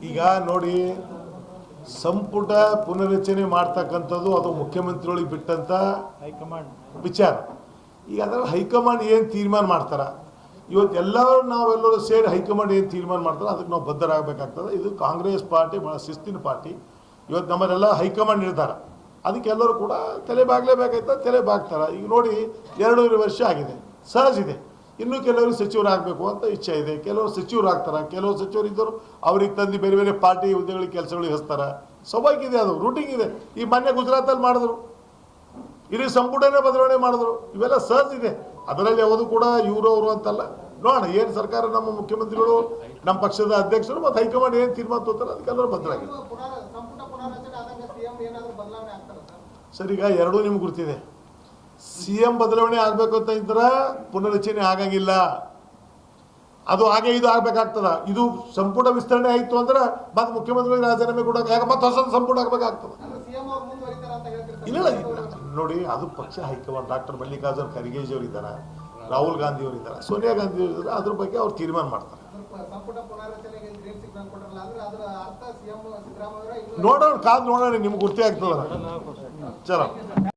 ಈಗ ನೋಡಿ, ಸಂಪುಟ ಪುನರಚನೆ ಮಾಡ್ತಕ್ಕಂಥದ್ದು ಅದು ಮುಖ್ಯಮಂತ್ರಿಗಳಿಗೆ ಬಿಟ್ಟಂತ ಹೈಕಮಾಂಡ್ ವಿಚಾರ. ಈಗ ಅದರಲ್ಲಿ ಹೈಕಮಾಂಡ್ ಏನು ತೀರ್ಮಾನ ಮಾಡ್ತಾರ, ಇವತ್ತೆಲ್ಲರೂ ನಾವೆಲ್ಲರೂ ಸೇರಿ ಹೈಕಮಾಂಡ್ ಏನು ತೀರ್ಮಾನ ಮಾಡ್ತಾರೆ ಅದಕ್ಕೆ ನಾವು ಬದ್ಧರಾಗಬೇಕಾಗ್ತದೆ. ಇದು ಕಾಂಗ್ರೆಸ್ ಪಾರ್ಟಿ ಭಾಳ ಶಿಸ್ತಿನ ಪಾರ್ಟಿ. ಇವತ್ತು ನಮ್ಮಲ್ಲೆಲ್ಲ ಹೈಕಮಾಂಡ್ ನಿರ್ಧಾರ, ಅದಕ್ಕೆ ಎಲ್ಲರೂ ಕೂಡ ತಲೆ ಬಾಗಲೇಬೇಕಾಯ್ತದೆ, ತಲೆ ಬಾಗ್ತಾರೆ. ಈಗ ನೋಡಿ 2.5 ವರ್ಷ ಆಗಿದೆ, ಸಹಜ ಇದೆ. ಇನ್ನೂ ಕೆಲವರು ಸಚಿವರಾಗಬೇಕು ಅಂತ ಇಚ್ಛೆ ಇದೆ, ಕೆಲವರು ಸಚಿವರಾಗ್ತಾರೆ, ಕೆಲವು ಸಚಿವರು ಇದ್ದರು ಅವ್ರಿಗೆ ತಂದು ಬೇರೆ ಬೇರೆ ಪಾರ್ಟಿ ಹುದ್ದೆಗಳಿಗೆ ಕೆಲಸಗಳಿಗೆ ಹಚ್ತಾರೆ. ಸ್ವಾಭಾವಿಕ ಇದೆ, ಅದು ರೂಟಿಂಗ್ ಇದೆ. ಈ ಮೊನ್ನೆ ಗುಜರಾತಲ್ಲಿ ಮಾಡಿದ್ರು, ಇಡೀ ಸಂಪುಟನೇ ಬದಲಾವಣೆ ಮಾಡಿದ್ರು. ಇವೆಲ್ಲ ಸಹಜ ಇದೆ, ಅದರಲ್ಲಿ ಯಾವುದು ಕೂಡ ಇವರು ಅವರು ಅಂತಲ್ಲ. ನೋಡೋಣ ಏನು ಸರ್ಕಾರ, ನಮ್ಮ ಮುಖ್ಯಮಂತ್ರಿಗಳು, ನಮ್ಮ ಪಕ್ಷದ ಅಧ್ಯಕ್ಷರು ಮತ್ತು ಹೈಕಮಾಂಡ್ ಏನು ತೀರ್ಮಾನ ತೋತಾರೆ ಅದಕ್ಕೆಲ್ಲರೂ ಬದಲಾಗಿದೆ. ಸರ್, ಈಗ ಎರಡೂ ನಿಮ್ಗೆ ಗುರ್ತಿದೆ. CM ಬದಲಾವಣೆ ಆಗಬೇಕು ಅಂತ ಇದ್ರೆ ಪುನರಚನೆ ಆಗಂಗಿಲ್ಲ, ಅದು ಹಾಗೆ ಇದು ಆಗ್ಬೇಕಾಗ್ತದ. ಇದು ಸಂಪುಟ ವಿಸ್ತರಣೆ ಆಯಿತು ಅಂದ್ರೆ ಮತ್ತೆ ಮುಖ್ಯಮಂತ್ರಿಗಳಿಗೆ ರಾಜೀನಾಮೆ ಕೂಡ ಮತ್ತೆ ಹೊಸ ಸಂಪುಟ ಆಗಬೇಕಾಗ್ತದೆ. ಇಲ್ಲ ನೋಡಿ, ಅದು ಪಕ್ಷ ಹೈಕಮಾಂಡ್, ಡಾಕ್ಟರ್ ಮಲ್ಲಿಕಾರ್ಜುನ್ ಖರ್ಗೆಜಿ ಅವರು ಇದ್ದಾರೆ, ರಾಹುಲ್ ಗಾಂಧಿ ಅವರು ಇದ್ದಾರೆ, ಸೋನಿಯಾ ಗಾಂಧಿ ಅವರು ಇದ್ದಾರೆ, ಅದ್ರ ಬಗ್ಗೆ ಅವ್ರು ತೀರ್ಮಾನ ಮಾಡ್ತಾರೆ. ನೋಡೋಣ, ಕಾದು ನೋಡೋಣ, ನಿಮ್ಗೆ ಗುರ್ತಿ ಆಗ್ತದ. ಚಲೋ.